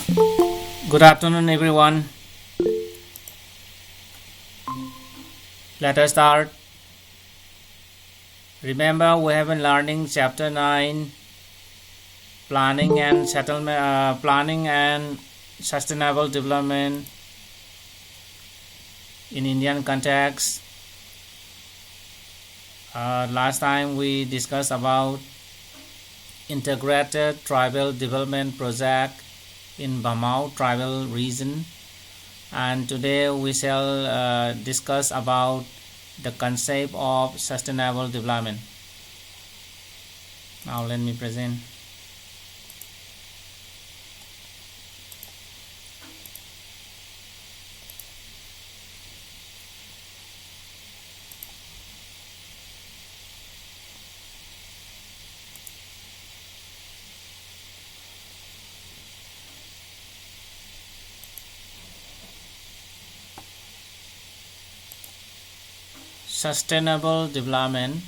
Good afternoon, everyone. Let us start. Remember, we have been learning Chapter 9, planning and settlement, planning and sustainable development in Indian context. Last time we discussed about integrated tribal development project in Bamau tribal region, and today we shall discuss about the concept of sustainable development. Now let me present. Sustainable development.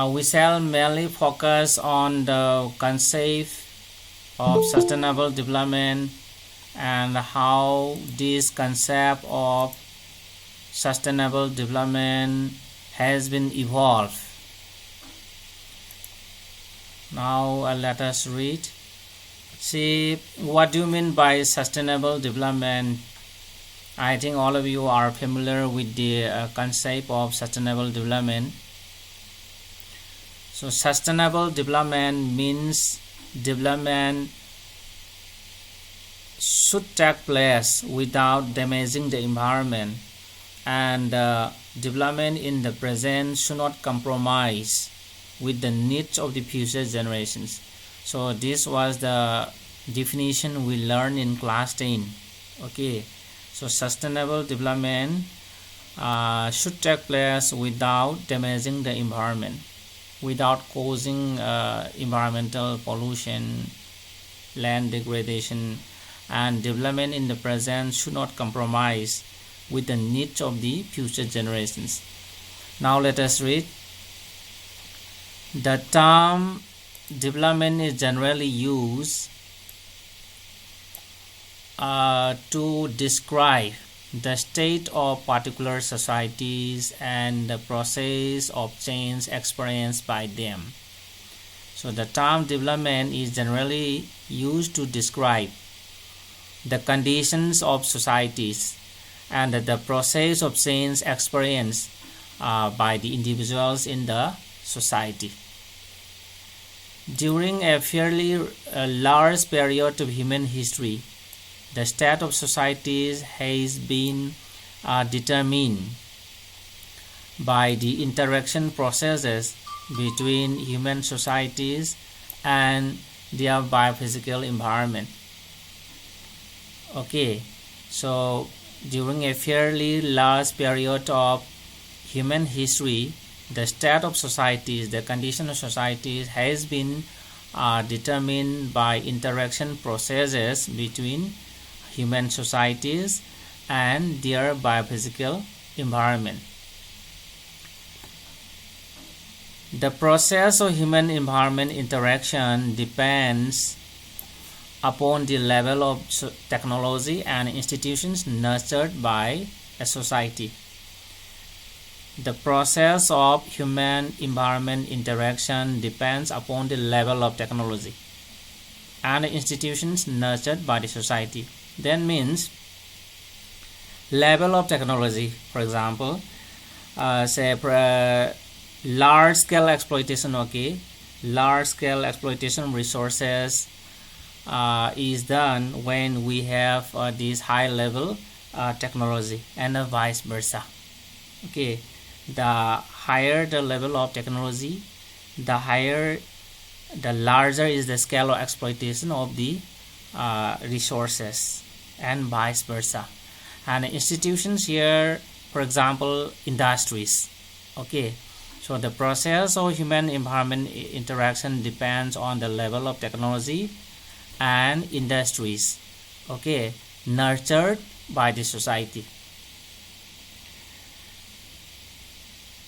We shall mainly focus on the concept of sustainable development and how this concept of sustainable development has been evolved. Now let us read. See, what do you mean by sustainable development? I think all of you are familiar with the concept of sustainable development. So sustainable development means development should take place without damaging the environment, and development in the present should not compromise with the needs of the future generations. So this was the definition we learned in class 10. Okay. So sustainable development should take place without damaging the environment, without causing environmental pollution, land degradation, and development in the present should not compromise with the needs of the future generations. Now let us read. The term development is generally used to describe the state of particular societies and the process of change experienced by them. So the term development is generally used to describe the conditions of societies and the process of change experienced by the individuals in the society. During a fairly large period of human history, the state of societies has been determined by the interaction processes between human societies and their biophysical environment. Okay, so during a fairly large period of human history, the state of societies, the condition of societies has been determined by interaction processes between human societies and their biophysical environment. The process of human-environment interaction depends upon the level of technology and institutions nurtured by a society. The process of human-environment interaction depends upon the level of technology and institutions nurtured by the society. That means level of technology, for example, say large-scale exploitation. Okay, large-scale exploitation resources is done when we have this high-level technology, and vice versa. Okay, the higher the level of technology, the larger is the scale of exploitation of the resources, and vice versa. And institutions here, for example, industries. Okay, so the process of human environment interaction depends on the level of technology and industries, okay, nurtured by the society.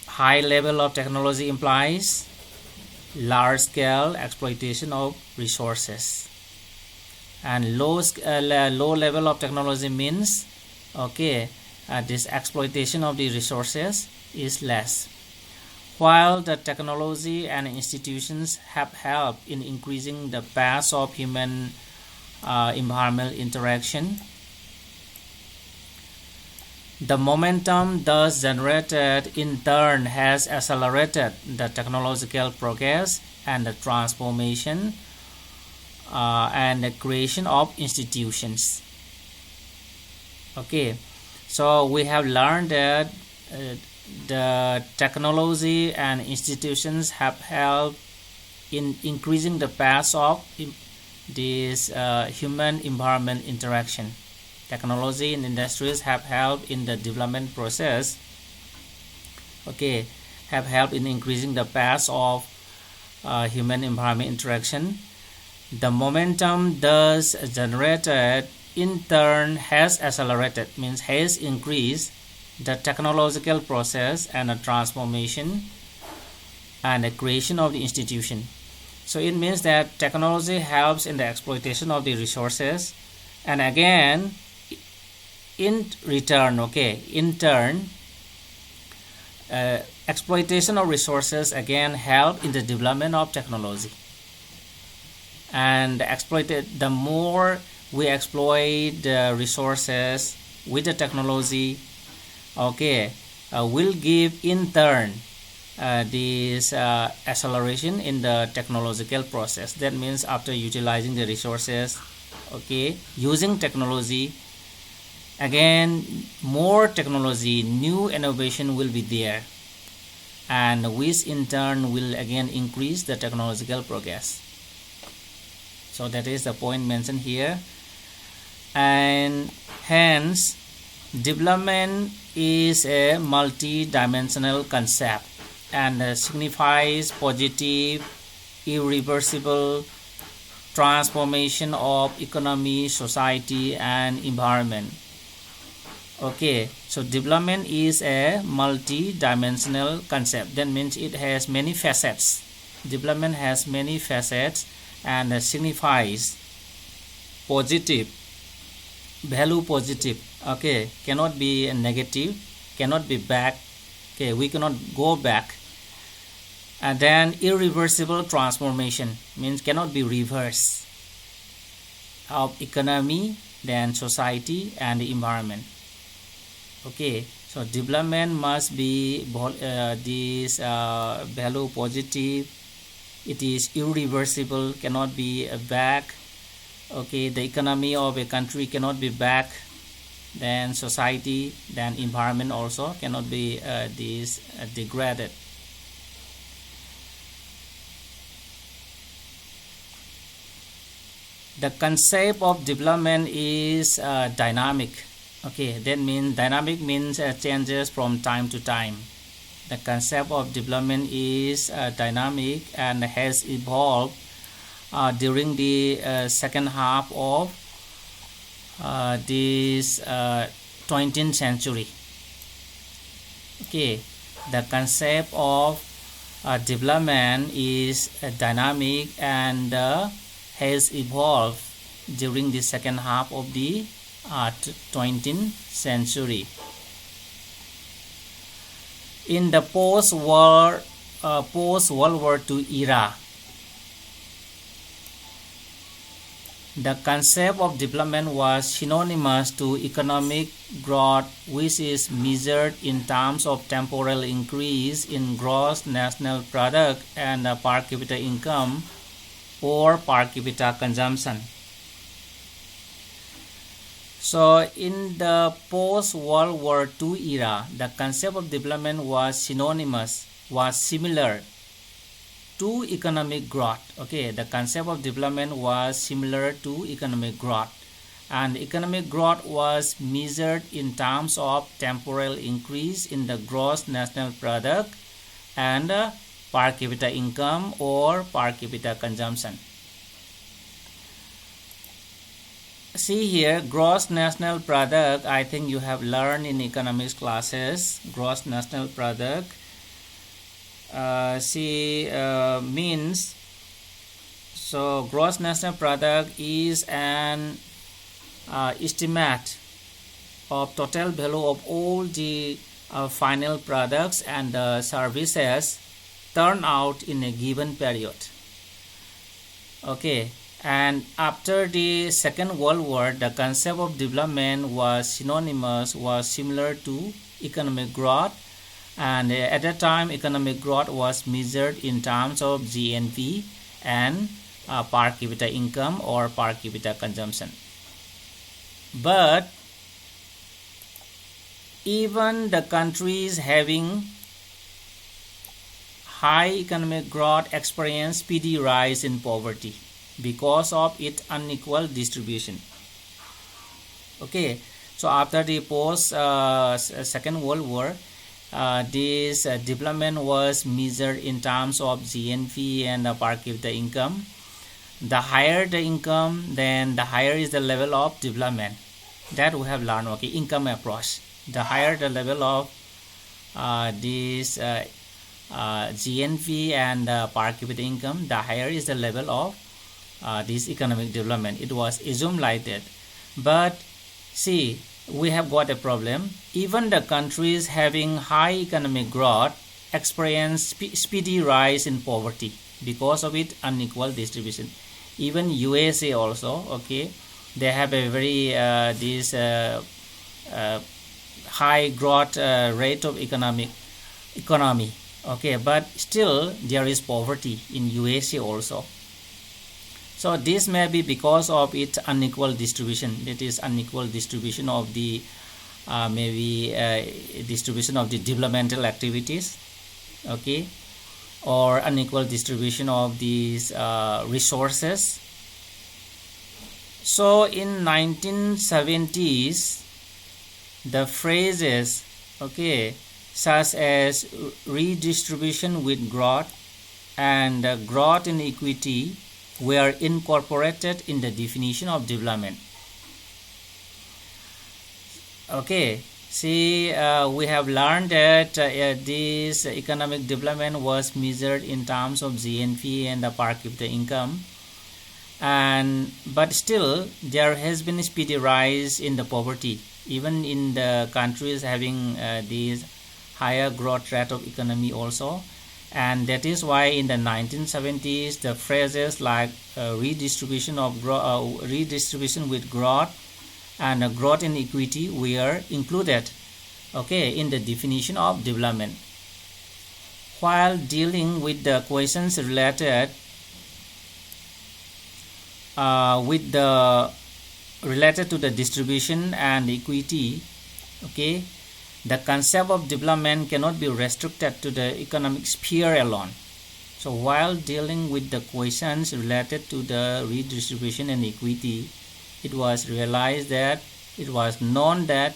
High level of technology implies large scale exploitation of resources. and low level of technology means, okay, this exploitation of the resources is less. While the technology and institutions have helped in increasing the pace of human environmental interaction, the momentum thus generated in turn has accelerated the technological progress and the transformation and the creation of institutions. Okay, so we have learned that the technology and institutions have helped in increasing the pace of this human environment interaction. Technology and industries have helped in the development process, okay, have helped in increasing the pace of human environment interaction. The momentum thus generated in turn has accelerated, means has increased the technological process and the transformation and the creation of the institution. So it means that technology helps in the exploitation of the resources, and again in return, okay, in turn exploitation of resources again help in the development of technology. And the more we exploit the resources with the technology, okay, will give in turn this acceleration in the technological process. That means after utilizing the resources, okay, using technology, again more technology, new innovation will be there, and which in turn will again increase the technological progress. So that is the point mentioned here. And hence development is a multi-dimensional concept and signifies positive, irreversible transformation of economy, society and environment. Okay, so development is a multi-dimensional concept. That means it has many facets. Development has many facets and signifies positive, value positive, okay, cannot be negative, cannot be back, okay, we cannot go back. And then irreversible transformation means cannot be reversed of economy, then society and the environment. Okay, so development must be this value positive, it is irreversible, cannot be back, okay, the economy of a country cannot be back, then society, then environment also cannot be degraded. The concept of development is dynamic. Okay, that means dynamic means changes from time to time. The concept of development is dynamic and has evolved during the second half of this 20th century. Okay, the concept of development is dynamic and has evolved during the second half of the 20th century. In the post-World War II era, the concept of development was synonymous to economic growth, which is measured in terms of temporal increase in gross national product and per capita income or per capita consumption. So in the post-World War II era, the concept of development was similar to economic growth. Okay, the concept of development was similar to economic growth, and economic growth was measured in terms of temporal increase in the gross national product and per capita income or per capita consumption. See here, gross national product, I think you have learned in economics classes. Gross national product means, So gross national product is an estimate of total value of all the final products and services turned out in a given period. Okay, and after the Second World War, the concept of development was similar to economic growth, and at that time economic growth was measured in terms of GNP and per capita income or per capita consumption. But even the countries having high economic growth experience speedy rise in poverty because of its unequal distribution. Okay, so after the post Second World War, this development was measured in terms of GNP and per capita income. The higher the income, then the higher is the level of development. That we have learned. Okay, income approach. The higher the level of this GNP and per capita income, the higher is the level of this economic development. It was assumed like that. But see, we have got a problem. Even the countries having high economic growth experience speedy rise in poverty because of its unequal distribution. Even USA also, okay, they have a very high growth rate of economy, okay, but still there is poverty in USA also. So this may be because of its unequal distribution. That is unequal distribution of the distribution of the developmental activities, okay, or unequal distribution of these resources. So in 1970s, the phrases, okay, such as redistribution with growth and growth in equity were incorporated in the definition of development. Okay, see, we have learned that this economic development was measured in terms of GNP and the per capita income, but still there has been a speedy rise in the poverty, even in the countries having this higher growth rate of economy also. And that is why in the 1970s the phrases like redistribution with growth and growth in equity were included, okay, in the definition of development. While dealing with the questions related to the distribution and equity, okay, the concept of development cannot be restricted to the economic sphere alone. So while dealing with the questions related to the redistribution and equity, it was realized that it was known that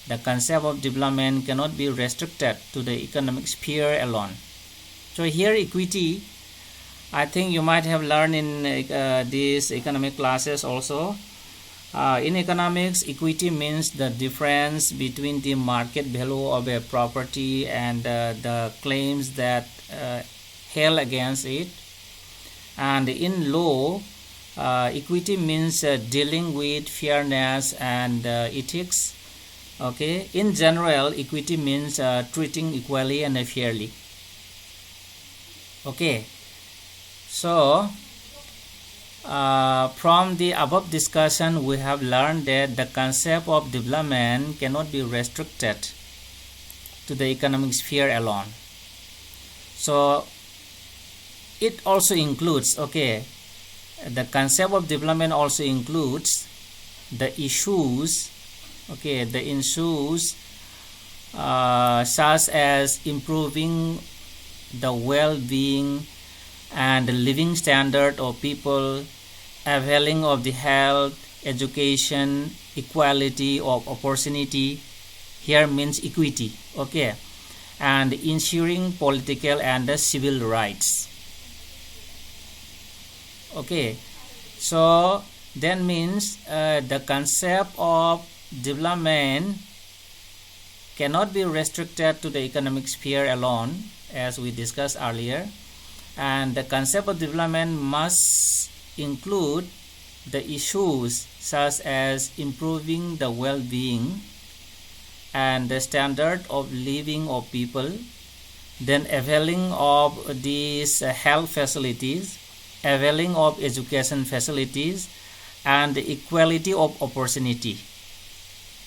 the concept of development cannot be restricted to the economic sphere alone. So here equity, I think you might have learned in these economic classes also. In economics, equity means the difference between the market value of a property and the claims that held against it. And in law, equity means dealing with fairness and ethics. Okay, in general, equity means treating equally and fairly. Okay, so from the above discussion, we have learned that the concept of development cannot be restricted to the economic sphere alone. So it also includes, okay, the concept of development also includes the issues, okay, the issues such as improving the well-being and the living standard of people, availing of the health, education, equality of opportunity. Here means equity, okay, and ensuring political and civil rights. Okay, so that means the concept of development cannot be restricted to the economic sphere alone, as we discussed earlier, and the concept of development must include the issues such as improving the well-being and the standard of living of people, then availing of these health facilities, availing of education facilities, and the equality of opportunity,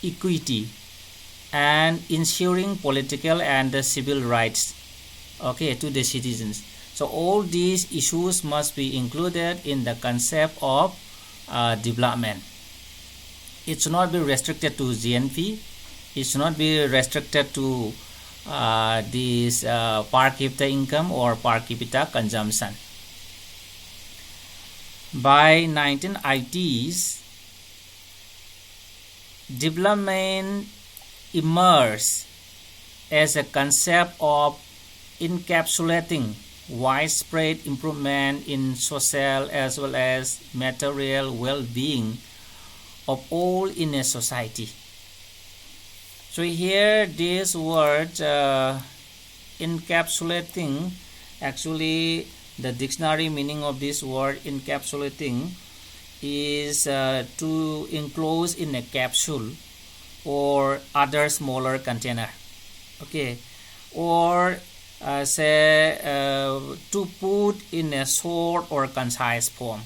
equity, and ensuring political and civil rights, to the citizens. So all these issues must be included in the concept of development. It should not be restricted to GNP. It should not be restricted to this per capita income or per capita consumption. By 1980s, development emerged as a concept of encapsulating widespread improvement in social as well as material well-being of all in a society. So here this word encapsulating, actually the dictionary meaning of this word encapsulating is to enclose in a capsule or other smaller container, or to put in a short or concise form.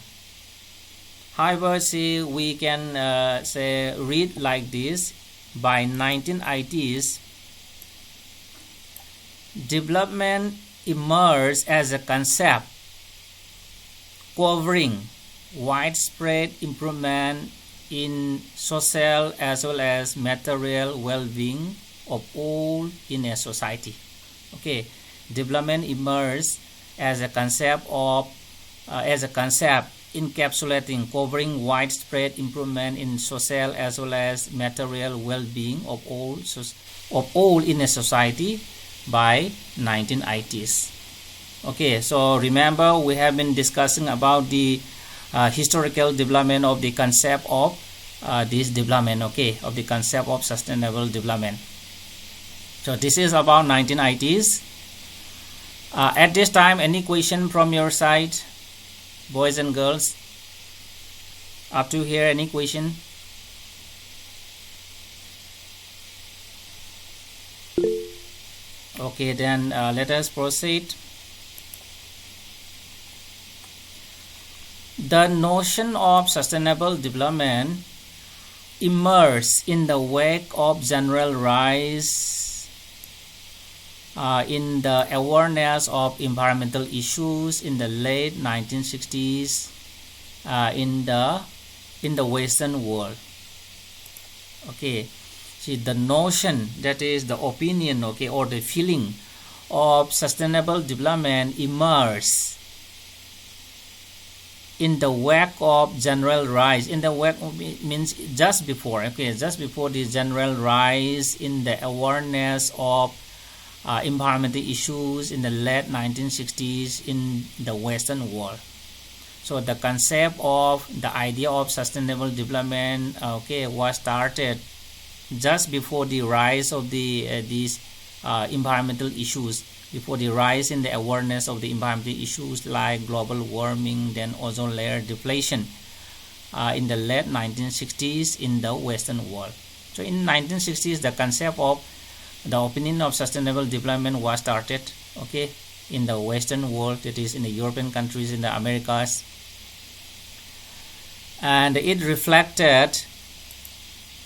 However, we can read like this: by 1980s, development emerged as a concept covering widespread improvement in social as well as material well-being of all in a society. Development emerged as a concept encapsulating, covering widespread improvement in social as well as material well-being of all in a society by 1980s. So remember, we have been discussing about the historical development of the concept of this development, of the concept of sustainable development. So this is about 1980s. At this time, any question from your side, boys and girls? Up to here, any question? Then let us proceed. The notion of sustainable development emerged in the wake of general rise in the awareness of environmental issues in the late 1960s in the Western world. The notion, that is the opinion, or the feeling of sustainable development emerged in the wake of general rise. In the wake means just before, just before the general rise in the awareness of environmental issues in the late 1960s in the Western world. So the concept of the idea of sustainable development was started just before the rise of these environmental issues, before the rise in the awareness of the environmental issues like global warming, then ozone layer depletion in the late 1960s in the Western world. So in 1960s, the concept of the opinion of sustainable development was started in the Western world, that is in the European countries, in the Americas, and it reflected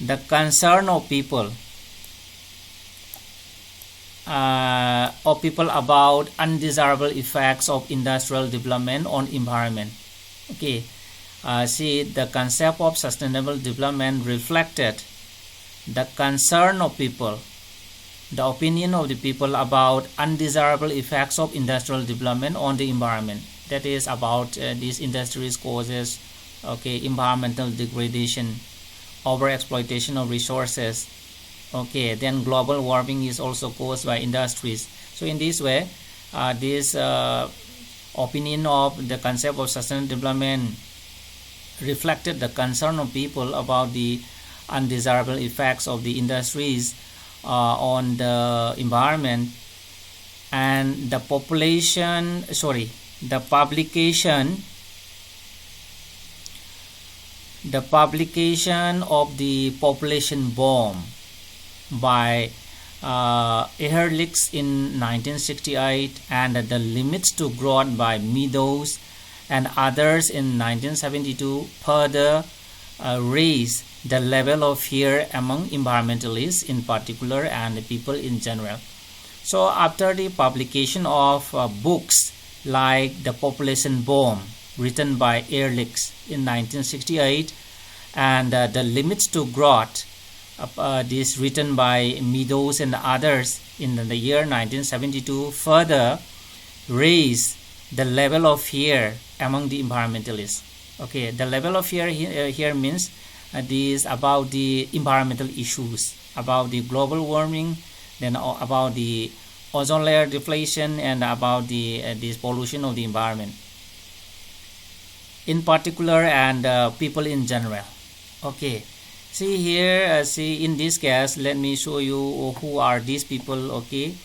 the concern of people about undesirable effects of industrial development on environment. The concept of sustainable development reflected the concern of people, the opinion of the people about undesirable effects of industrial development on the environment. That is about these industries causes environmental degradation, overexploitation of resources. Then global warming is also caused by industries. So in this way, this opinion of the concept of sustainable development reflected the concern of people about the undesirable effects of the industries on the environment, and the publication the publication of the population bomb by Ehrlich in 1968 and the limits to growth by Meadows and others in 1972 further raised the level of fear among environmentalists in particular and people in general. So after the publication of books like The Population Bomb written by Ehrlich in 1968 and The Limits to Growth, this written by Meadows and others in the year 1972, further raised the level of fear among the environmentalists. Okay, the level of fear here means this about the environmental issues, about the global warming, then about the ozone layer depletion, and about the this pollution of the environment in particular and people in general. Okay, see here, see in this case, let me show you who are these people. Okay,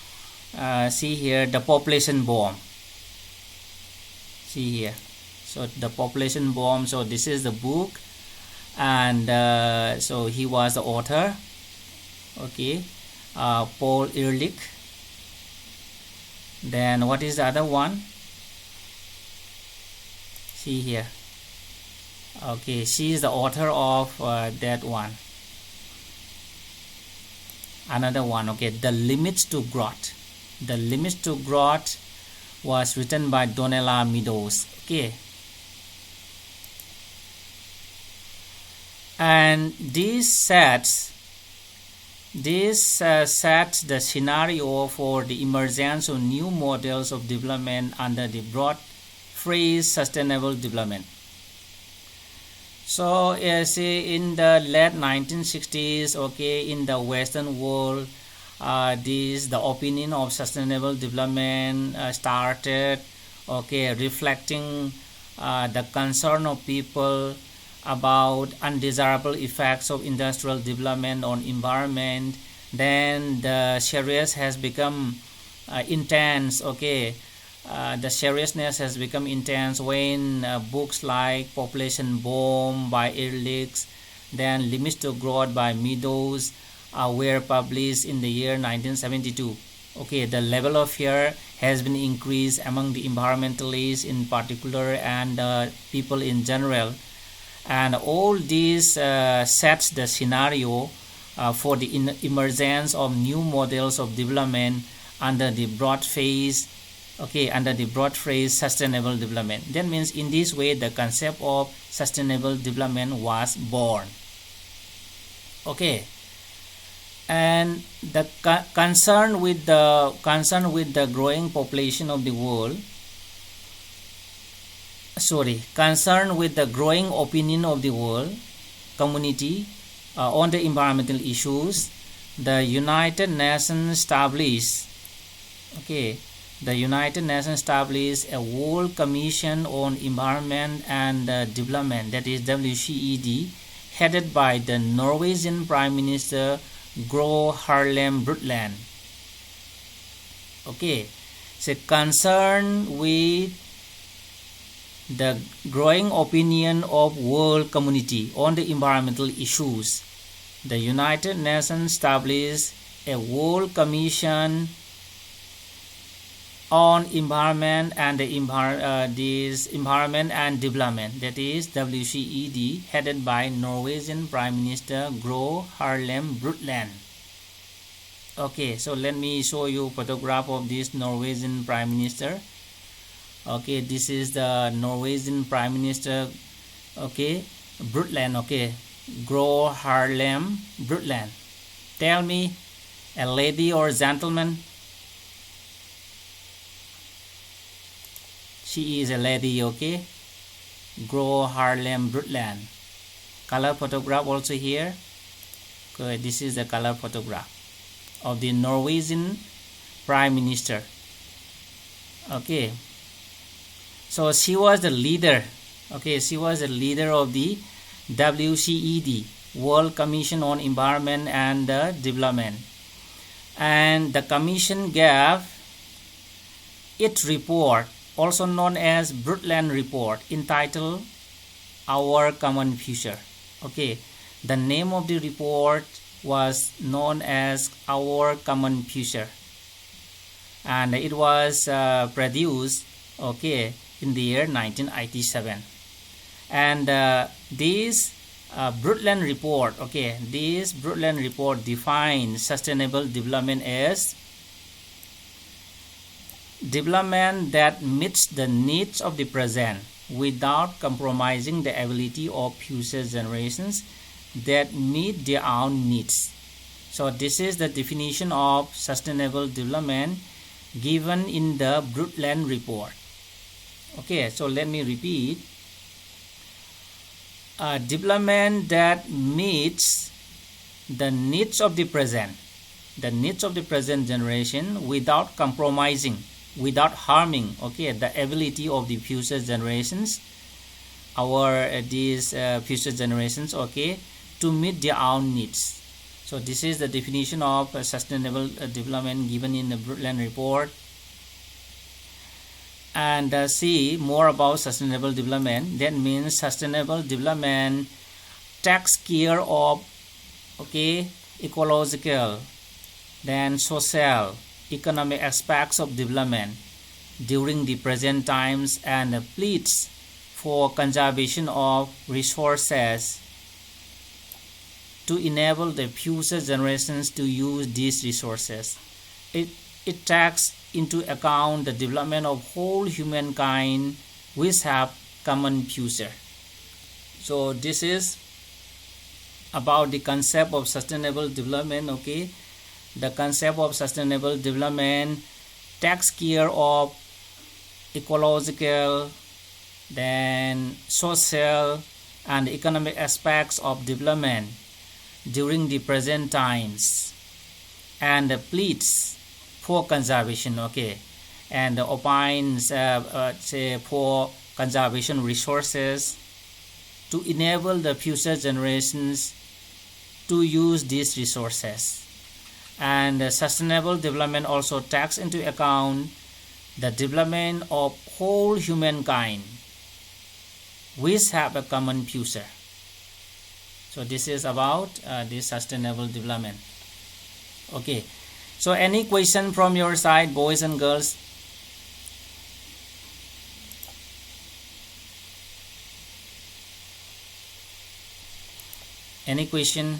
see here, the population bomb. See here, so the population bomb. So this is the book, and so he was the author. Okay, Paul Ehrlich. Then what is the other one? See here. Okay, she is the author of that one. Another one. Okay, The Limits to Growth. The Limits to Growth was written by Donella Meadows. Okay, and this sets the scenario for the emergence of new models of development under the broad phrase sustainable development. So see, in the late 1960s, okay, in the Western world, the opinion of sustainable development started, okay, reflecting the concern of people about undesirable effects of industrial development on environment. Then the serious has become intense. Okay, the seriousness has become intense when books like Population Bomb by Ehrlich, then Limits to Growth by Meadows were published in the year 1972. Okay, the level of fear has been increased among the environmentalists in particular and people in general, and all these sets the scenario for the emergence of new models of development under the broad phrase, okay, under the broad phrase sustainable development. That means in this way the concept of sustainable development was born. Okay, and the concern with the growing population of the world, concern with the growing opinion of the world community on the environmental issues, the United Nations established, okay, the United Nations established a World Commission on Environment and Development, that is WCED, headed by the Norwegian Prime Minister Gro Harlem Brundtland. Okay, so concern with the growing opinion of world community on the environmental issues, the United Nations established a World Commission on Environment and Environment and Development, that is WCED, headed by Norwegian Prime Minister Gro Harlem Brundtland. Okay, so let me show you a photograph of this Norwegian Prime Minister. Okay, this is the Norwegian Prime Minister, okay, Brundtland, okay, Gro Harlem Brundtland. Tell me, a lady or gentleman? She is a lady, okay, Gro Harlem Brundtland. Color photograph also here. Okay, this is the color photograph of the Norwegian Prime Minister. Okay, so she was the leader. Okay, she was the leader of the WCED, World Commission on Environment and Development, and the commission gave its report, also known as Brundtland Report, entitled Our Common Future. Okay, the name of the report was known as Our Common Future, and it was produced, okay, in the year 1987. And this Brundtland report, okay, this Brundtland report defines sustainable development as development that meets the needs of the present without compromising the ability of future generations that meet their own needs. So this is the definition of sustainable development given in the Brundtland report. Okay, so let me repeat. Development that meets the needs of the present generation without compromising, without harming, okay, the ability of the future generations, these future generations, okay, to meet their own needs. So this is the definition of sustainable development given in the Brundtland report. And see more about sustainable development. That means sustainable development takes care of, okay, ecological, then social, economic aspects of development during the present times, and pleads for conservation of resources to enable the future generations to use these resources. It takes into account the development of whole humankind which have common future. So this is about the concept of sustainable development. Okay, the concept of sustainable development takes care of ecological, then social and economic aspects of development during the present times, and pleads for conservation, okay, and opines say for conservation resources to enable the future generations to use these resources. And sustainable development also takes into account the development of whole humankind which have a common future. So this is about this sustainable development. Okay, so any question from your side, boys and girls? Any question?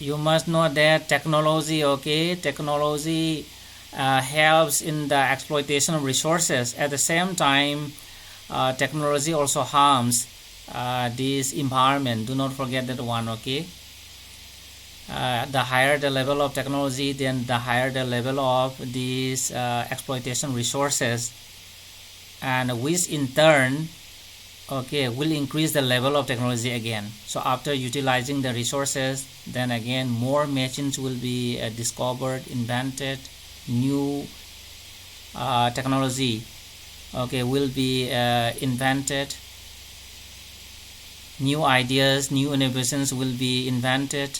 You must know that technology, okay, technology helps in the exploitation of resources. At the same time, technology also harms this environment. Do not forget that one, okay. The higher the level of technology, then the higher the level of these exploitation resources, and which in turn, okay, will increase the level of technology again. So after utilizing the resources, then again more machines will be discovered, invented, new technology, okay, will be invented, new ideas, new innovations will be invented,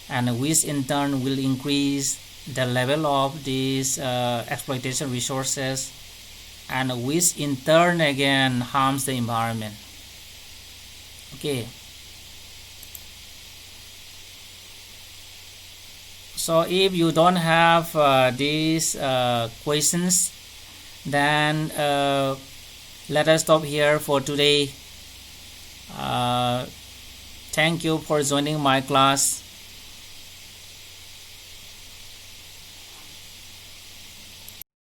and which in turn will increase the level of these exploitation resources, and which in turn again harms the environment. Okay, so if you don't have these questions, then let us stop here for today. Thank you for joining my class.